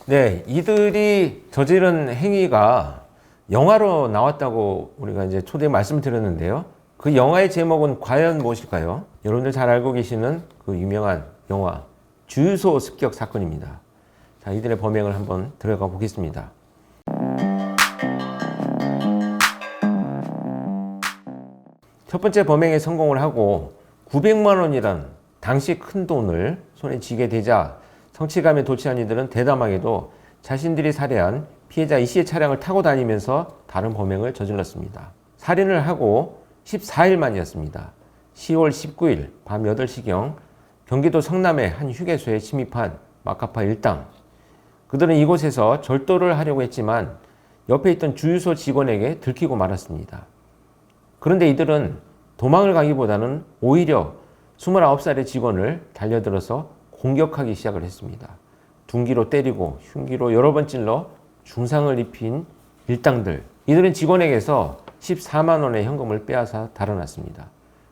네, 이들이 저지른 행위가 영화로 나왔다고 우리가 이제 초대에 말씀드렸는데요. 그 영화의 제목은 과연 무엇일까요? 여러분들 잘 알고 계시는 그 유명한 영화 주유소 습격 사건입니다. 자, 이들의 범행을 한번 들어가 보겠습니다. 첫 번째 범행에 성공을 하고 900만 원이란 당시 큰 돈을 손에 쥐게 되자 성취감에 도취한 이들은 대담하게도 자신들이 살해한 피해자 이 씨의 차량을 타고 다니면서 다른 범행을 저질렀습니다. 살인을 하고 14일 만이었습니다. 10월 19일 밤 8시경 경기도 성남의 한 휴게소에 침입한 마카파 일당. 그들은 이곳에서 절도를 하려고 했지만 옆에 있던 주유소 직원에게 들키고 말았습니다. 그런데 이들은 도망을 가기보다는 오히려 29살의 직원을 달려들어서 공격하기 시작을 했습니다. 둔기로 때리고 흉기로 여러 번 찔러 중상을 입힌 일당들. 이들은 직원에게서 14만 원의 현금을 빼앗아 달아났습니다.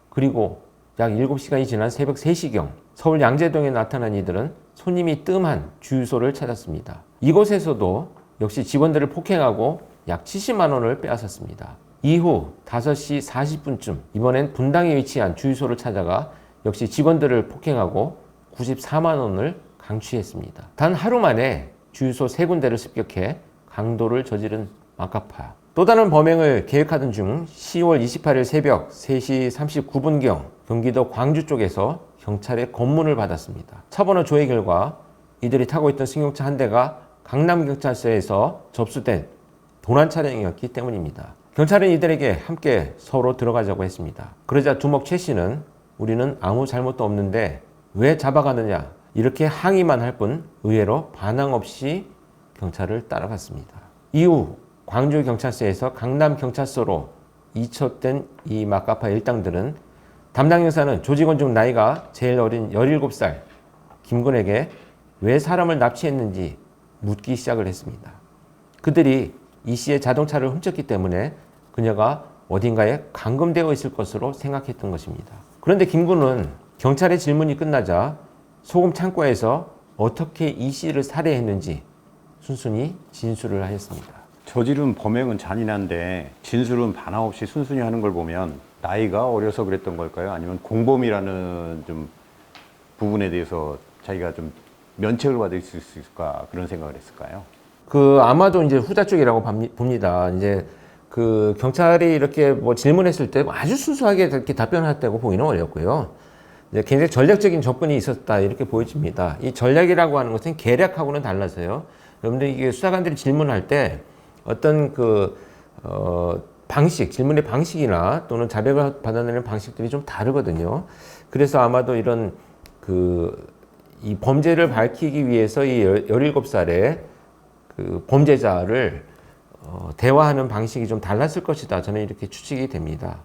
그리고 약 7시간이 지난 새벽 3시경 서울 양재동에 나타난 이들은 손님이 뜸한 주유소를 찾았습니다. 이곳에서도 역시 직원들을 폭행하고 약 70만 원을 빼앗았습니다. 이후 5시 40분쯤 이번엔 분당에 위치한 주유소를 찾아가 역시 직원들을 폭행하고 94만 원을 강취했습니다. 단 하루 만에 주유소 3군데를 습격해 강도를 저지른 마카파. 또 다른 범행을 계획하던 중 10월 28일 새벽 3시 39분경 경기도 광주 쪽에서 경찰의 검문을 받았습니다. 차번호 조회 결과 이들이 타고 있던 승용차 한 대가 강남경찰서에서 접수된 도난 차량이었기 때문입니다. 경찰은 이들에게 함께 서로 들어가자고 했습니다. 그러자 두목 최 씨는 우리는 아무 잘못도 없는데 왜 잡아가느냐 이렇게 항의만 할 뿐 의외로 반항 없이 경찰을 따라갔습니다. 이후 광주경찰서에서 강남경찰서로 이첩된 이 마카파 일당들은 담당 형사는 조직원 중 나이가 제일 어린 17살 김군에게 왜 사람을 납치했는지 묻기 시작을 했습니다. 그들이 이 씨의 자동차를 훔쳤기 때문에 그녀가 어딘가에 감금되어 있을 것으로 생각했던 것입니다. 그런데 김군은 경찰의 질문이 끝나자 소금 창고에서 어떻게 이 씨를 살해했는지 순순히 진술을 하였습니다. 저지른 범행은 잔인한데 진술은 반항 없이 순순히 하는 걸 보면 나이가 어려서 그랬던 걸까요? 아니면 공범이라는 좀 부분에 대해서 자기가 좀 면책을 받을 수 있을까 그런 생각을 했을까요? 아마도 이제 후자 쪽이라고 봅니다. 이제 경찰이 이렇게 뭐 질문했을 때 아주 순수하게 이렇게 답변했다고 보기는 어렵고요. 이제 굉장히 전략적인 접근이 있었다 이렇게 보여집니다. 이 전략이라고 하는 것은 계략하고는 달라서요. 여러분들 이게 수사관들이 질문할 때 어떤 방식, 질문의 방식이나 또는 자백을 받아내는 방식들이 좀 다르거든요. 그래서 아마도 이런 이 범죄를 밝히기 위해서 이 17살의 범죄자를 대화하는 방식이 좀 달랐을 것이다. 저는 이렇게 추측이 됩니다.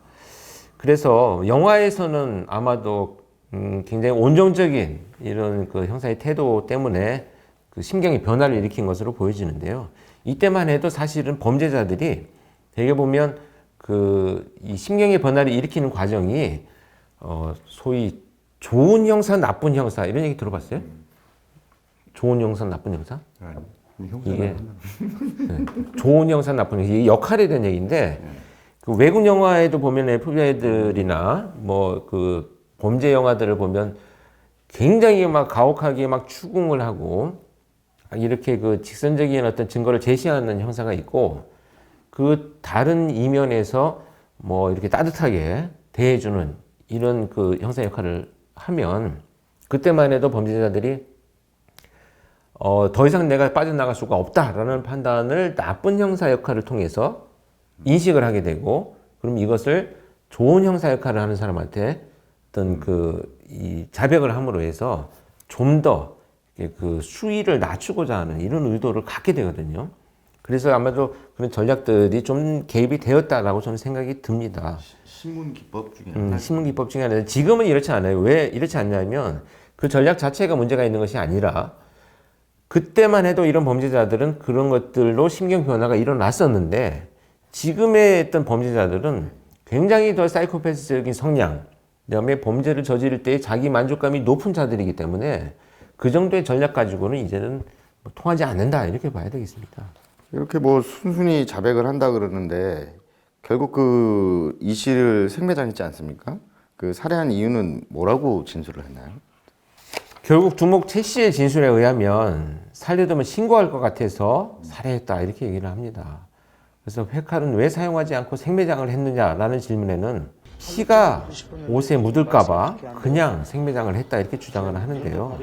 그래서 영화에서는 아마도 굉장히 온정적인 이런 형사의 태도 때문에 심경의 변화를 일으킨 것으로 보여지는데요. 이때만 해도 사실은 범죄자들이 되게 보면 이 심경의 변화를 일으키는 과정이 소위 좋은 형사, 나쁜 형사 이런 얘기 들어봤어요? 좋은 형사, 나쁜 형사? 이게 네, 좋은 형사, 나쁜 형사 이게 역할에 대한 얘기인데 외국 영화에도 보면 FBI들이나 뭐 범죄 영화들을 보면 굉장히 막 가혹하게 막 추궁을 하고 이렇게 직선적인 어떤 증거를 제시하는 형사가 있고 다른 이면에서 뭐 이렇게 따뜻하게 대해주는 이런 형사 역할을 하면 그때만 해도 범죄자들이 더 이상 내가 빠져나갈 수가 없다라는 판단을 나쁜 형사 역할을 통해서 인식을 하게 되고 그럼 이것을 좋은 형사 역할을 하는 사람한테 어떤 이 자백을 함으로 해서 좀 더 수위를 낮추고자 하는 이런 의도를 갖게 되거든요. 그래서 아마도 그런 전략들이 좀 개입이 되었다라고 저는 생각이 듭니다. 신문 기법 중에 하나. 신문 기법 중에 하나인데 지금은 이렇지 않아요. 왜 이렇지 않냐면 그 전략 자체가 문제가 있는 것이 아니라 그때만 해도 이런 범죄자들은 그런 것들로 심경 변화가 일어났었는데 지금의 어떤 범죄자들은 굉장히 더 사이코패스적인 성향, 그다음에 범죄를 저지를 때 자기 만족감이 높은 자들이기 때문에 그 정도의 전략 가지고는 이제는 뭐 통하지 않는다 이렇게 봐야 되겠습니다. 이렇게 뭐 순순히 자백을 한다 그러는데 결국 그 이 씨를 생매장했지 않습니까? 그 살해한 이유는 뭐라고 진술을 했나요? 결국 두목 최 씨의 진술에 의하면 살려두면 신고할 것 같아서 살해했다 이렇게 얘기를 합니다. 그래서 회칼은 왜 사용하지 않고 생매장을 했느냐라는 질문에는 피가 옷에 묻을까봐 그냥 생매장을 했다 이렇게 주장을 하는데요.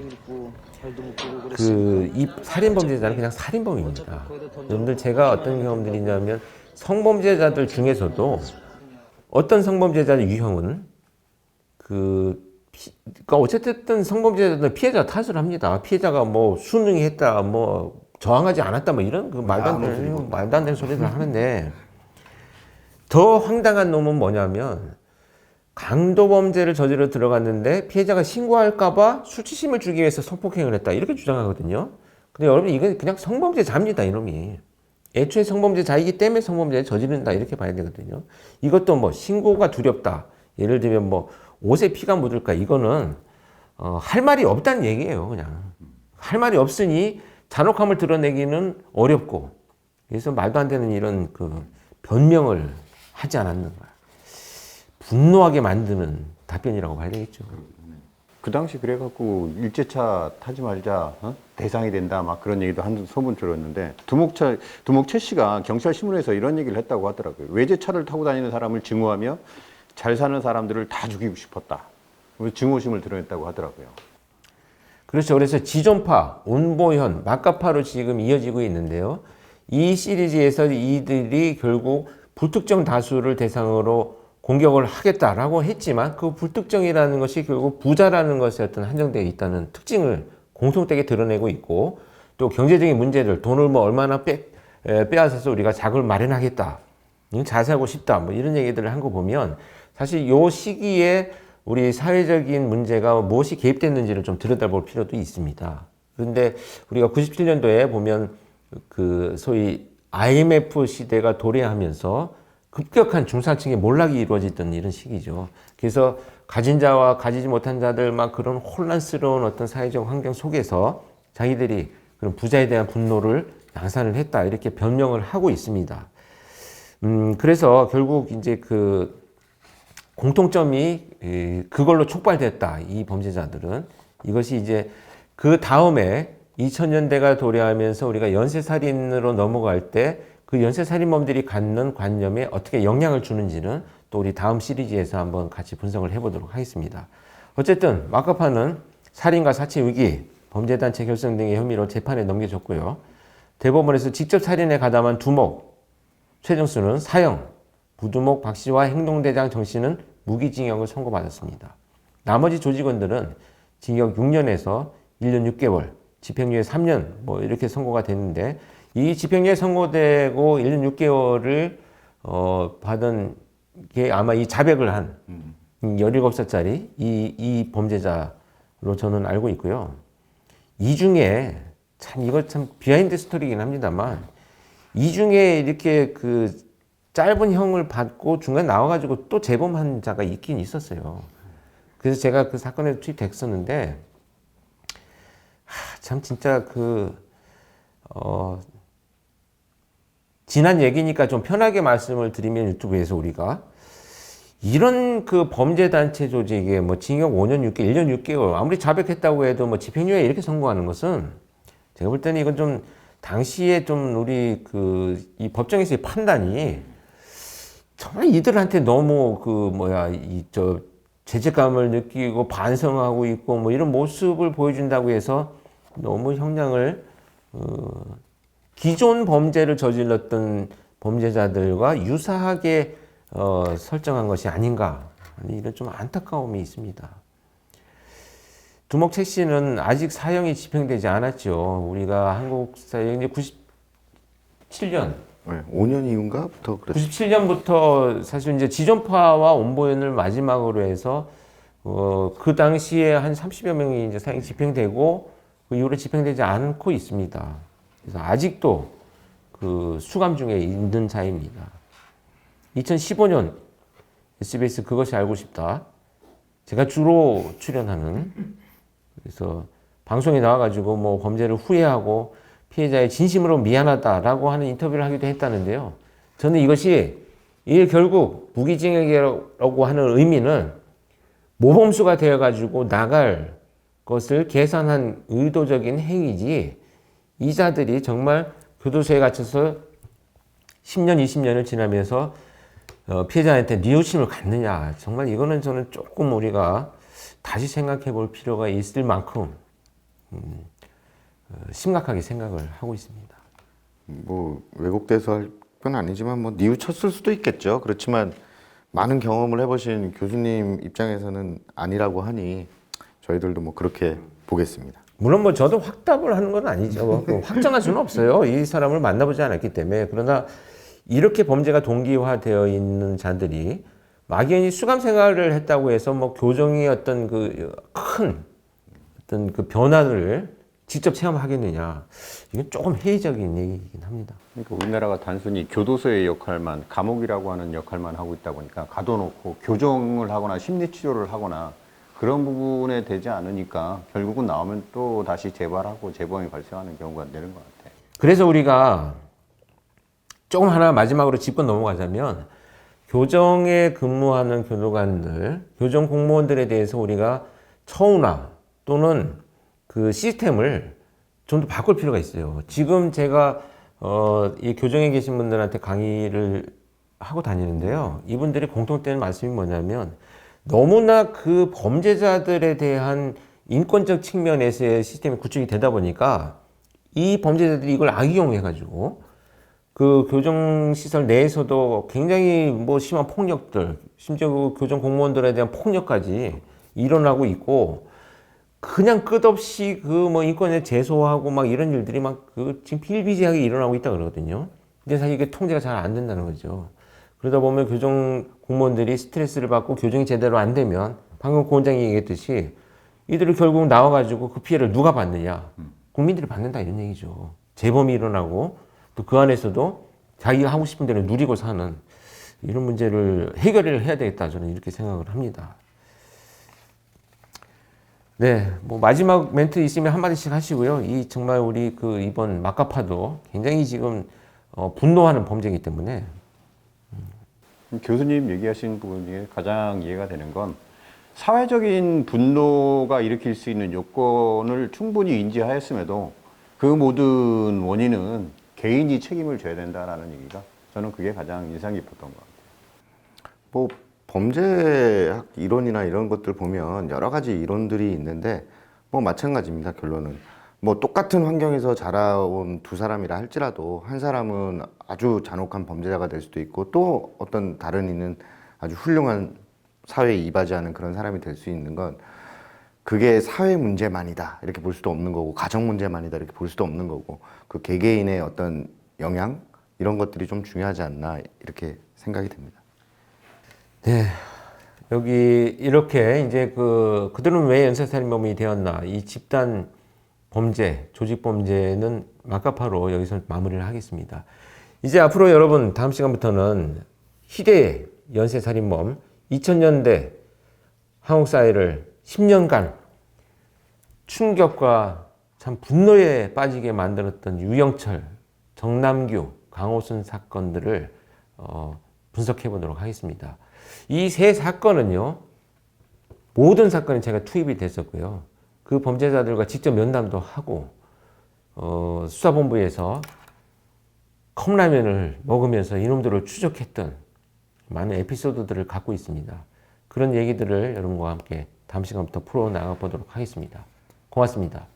이 살인 범죄자는 그냥 살인범입니다. 여러분들 제가 어떤 경험들이 있냐면 성범죄자들 중에서도 어떤 성범죄자의 유형은 그러니까 어쨌든 성범죄자들은 피해자 탓을 합니다. 피해자가 뭐 순응이 했다, 뭐 저항하지 않았다, 뭐 이런 그 말도 안 되는 소리를 하는데 더 황당한 놈은 뭐냐면 강도 범죄를 저지러 들어갔는데 피해자가 신고할까봐 수치심을 주기 위해서 성폭행을 했다 이렇게 주장하거든요. 근데 여러분 이건 그냥 성범죄자입니다 이놈이. 애초에 성범죄자이기 때문에 성범죄를 저지른다 이렇게 봐야 되거든요. 이것도 뭐 신고가 두렵다. 예를 들면 뭐 옷에 피가 묻을까 이거는 할 말이 없다는 얘기예요. 그냥 할 말이 없으니 잔혹함을 드러내기는 어렵고 그래서 말도 안 되는 이런 그 변명을 하지 않았는가. 분노하게 만드는 답변이라고 봐야 되겠죠. 그 당시 그래갖고 일제차 타지 말자 대상이 된다 막 그런 얘기도 한 소문 들었는데 두목 최 씨가 경찰 신문에서 이런 얘기를 했다고 하더라고요. 외제차를 타고 다니는 사람을 증오하며 잘 사는 사람들을 다 죽이고 싶었다. 증오심을 드러냈다고 하더라고요. 그렇죠. 그래서 지존파, 온보현, 막가파로 지금 이어지고 있는데요. 이 시리즈에서 이들이 결국 불특정 다수를 대상으로 공격을 하겠다라고 했지만 그 불특정이라는 것이 결국 부자라는 것에 어떤 한정되어 있다는 특징을 공통되게 드러내고 있고 또 경제적인 문제들, 돈을 뭐 얼마나 빼앗아서 우리가 자금을 마련하겠다, 자세하고 싶다, 뭐 이런 얘기들을 한 거 보면 사실 요 시기에 우리 사회적인 문제가 무엇이 개입됐는지를 좀 들여다볼 필요도 있습니다. 그런데 우리가 97년도에 보면 그 소위 IMF 시대가 도래하면서 급격한 중산층의 몰락이 이루어졌던 이런 시기죠. 그래서 가진 자와 가지지 못한 자들 막 그런 혼란스러운 어떤 사회적 환경 속에서 자기들이 그런 부자에 대한 분노를 양산을 했다 이렇게 변명을 하고 있습니다. 그래서 결국 이제 그 공통점이 그걸로 촉발됐다. 이 범죄자들은 이것이 이제 그 다음에 2000년대가 도래하면서 우리가 연쇄살인으로 넘어갈 때 그 연쇄살인범들이 갖는 관념에 어떻게 영향을 주는지는 또 우리 다음 시리즈에서 한번 같이 분석을 해보도록 하겠습니다. 어쨌든 막가파는 살인과 사체 유기, 범죄단체 결성 등의 혐의로 재판에 넘겨졌고요. 대법원에서 직접 살인에 가담한 두목, 최정수는 사형, 부두목 박씨와 행동대장 정씨는 무기징역을 선고받았습니다. 나머지 조직원들은 징역 6년에서 1년 6개월, 집행유예 3년 뭐 이렇게 선고가 됐는데 이 집행유예 선고되고 1년 6개월을 받은 게 아마 이 자백을 한 17살짜리 이 범죄자로 저는 알고 있고요. 이 중에 참 이거 참 비하인드 스토리이긴 합니다만 이 중에 이렇게 그 짧은 형을 받고 중간에 나와가지고 또 재범한 자가 있긴 있었어요. 그래서 제가 그 사건에 투입됐었는데 참 진짜 지난 얘기니까 좀 편하게 말씀을 드리면 유튜브에서 우리가 이런 그 범죄단체 조직에 뭐 징역 5년 6개월, 1년 6개월 아무리 자백했다고 해도 뭐 집행유예 이렇게 선고하는 것은 제가 볼 때는 이건 좀 당시에 좀 우리 이 법정에서의 판단이 정말 이들한테 너무 죄책감을 느끼고 반성하고 있고 뭐 이런 모습을 보여준다고 해서 너무 형량을 기존 범죄를 저질렀던 범죄자들과 유사하게 설정한 것이 아닌가 이런 좀 안타까움이 있습니다. 두목 최 씨는 아직 사형이 집행되지 않았죠. 우리가 한국 사형이 97년 네, 5년 이후인가부터 그랬어요. 97년부터 사실 이제 지존파와 온보현을 마지막으로 해서 그 당시에 한 30여 명이 이제 사형 집행되고 그 이후로 집행되지 않고 있습니다. 그래서 아직도 그 수감 중에 있는 자입니다. 2015년 SBS 그것이 알고 싶다. 제가 주로 출연하는 그래서 방송에 나와가지고 뭐 범죄를 후회하고 피해자의 진심으로 미안하다라고 하는 인터뷰를 하기도 했다는데요. 저는 이것이 이게 결국 무기징역이라고 하는 의미는 모범수가 되어가지고 나갈 것을 계산한 의도적인 행위지, 이자들이 정말 교도소에 갇혀서 10년, 20년을 지나면서 피해자한테 뉘우침을 갖느냐, 정말 이거는 저는 조금 우리가 다시 생각해 볼 필요가 있을 만큼 심각하게 생각을 하고 있습니다. 뭐 왜곡돼서 할 건 아니지만 뭐 뉘우쳤을 수도 있겠죠. 그렇지만 많은 경험을 해보신 교수님 입장에서는 아니라고 하니 저희들도 뭐 그렇게 보겠습니다. 물론 뭐 저도 확답을 하는 건 아니죠. 확정할 수는 없어요. 이 사람을 만나보지 않았기 때문에. 그러나 이렇게 범죄가 동기화되어 있는 자들이 막연히 수감 생활을 했다고 해서 뭐 교정의 어떤 그 큰 어떤 그 변화를 직접 체험하겠느냐, 이건 조금 회의적인 얘기이긴 합니다. 그러니까 우리나라가 단순히 교도소의 역할만, 감옥이라고 하는 역할만 하고 있다 보니까 가둬놓고 교정을 하거나 심리치료를 하거나 그런 부분에 되지 않으니까 결국은 나오면 또 다시 재발하고 재범이 발생하는 경우가 되는 것 같아요. 그래서 우리가 조금 하나 마지막으로 짚고 넘어가자면, 교정에 근무하는 교도관들, 교정 공무원들에 대해서 우리가 처우나 또는 그 시스템을 좀 더 바꿀 필요가 있어요. 지금 제가 이 교정에 계신 분들한테 강의를 하고 다니는데요. 이분들이 공통되는 말씀이 뭐냐면, 너무나 그 범죄자들에 대한 인권적 측면에서의 시스템이 구축이 되다 보니까 이 범죄자들이 이걸 악용해가지고 그 교정시설 내에서도 굉장히 뭐 심한 폭력들, 심지어 그 교정 공무원들에 대한 폭력까지 일어나고 있고, 그냥 끝없이 그 뭐 인권에 제소하고 막 이런 일들이 막 그 지금 비일비재하게 일어나고 있다 그러거든요. 근데 사실 이게 통제가 잘 안 된다는 거죠. 그러다 보면 교정 공무원들이 스트레스를 받고 교정이 제대로 안 되면, 방금 고 원장이 얘기했듯이 이들이 결국 나와가지고 그 피해를 누가 받느냐? 국민들이 받는다, 이런 얘기죠. 재범이 일어나고 또 그 안에서도 자기가 하고 싶은 대로 누리고 사는 이런 문제를 해결을 해야 되겠다, 저는 이렇게 생각을 합니다. 네, 뭐 마지막 멘트 있으면 한마디씩 하시고요. 이 정말 우리 그 이번 마카파도 굉장히 지금 분노하는 범죄이기 때문에. 교수님 얘기하신 부분 중에 가장 이해가 되는 건, 사회적인 분노가 일으킬 수 있는 요건을 충분히 인지하였음에도 그 모든 원인은 개인이 책임을 져야 된다라는 얘기가, 저는 그게 가장 인상 깊었던 것 같아요. 뭐 범죄학 이론이나 이런 것들 보면 여러 가지 이론들이 있는데 뭐 마찬가지입니다. 결론은 뭐 똑같은 환경에서 자라온 두 사람이라 할지라도 한 사람은 아주 잔혹한 범죄자가 될 수도 있고, 또 어떤 다른 이는 아주 훌륭한 사회에 이바지하는 그런 사람이 될 수 있는 건, 그게 사회 문제만이다 이렇게 볼 수도 없는 거고, 가정 문제만이다 이렇게 볼 수도 없는 거고, 그 개개인의 어떤 영향 이런 것들이 좀 중요하지 않나 이렇게 생각이 됩니다. 네, 여기 이렇게 이제 그들은 왜 연쇄살인범이 되었나, 이 집단 범죄, 조직 범죄는 마카파로 여기서 마무리를 하겠습니다. 이제 앞으로 여러분 다음 시간부터는 희대의 연쇄살인범, 2000년대 한국 사회를 10년간 충격과 참 분노에 빠지게 만들었던 유영철, 정남규, 강호순 사건들을 분석해 보도록 하겠습니다. 이 세 사건은요, 모든 사건에 제가 투입이 됐었고요. 그 범죄자들과 직접 면담도 하고, 수사본부에서 컵라면을 먹으면서 이놈들을 추적했던 많은 에피소드들을 갖고 있습니다. 그런 얘기들을 여러분과 함께 다음 시간부터 풀어나가 보도록 하겠습니다. 고맙습니다.